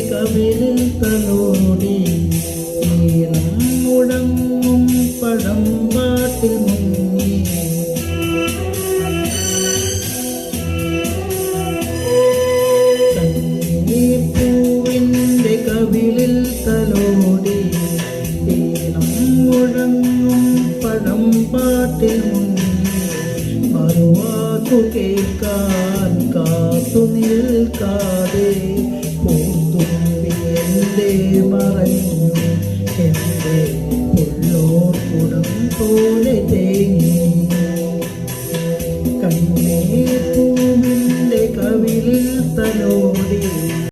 കവിളിൽ തലോടി ഈണം മുടങ്ങും പഴം പാട്ടിൽ മുങ്ങി കണ്ണീർപ്പൂവിൻ്റെ കവിളിൽ തലോടി ഈണം മുഴങ്ങും പഴം പാട്ടിൽ മുങ്ങി മറുവാക്കു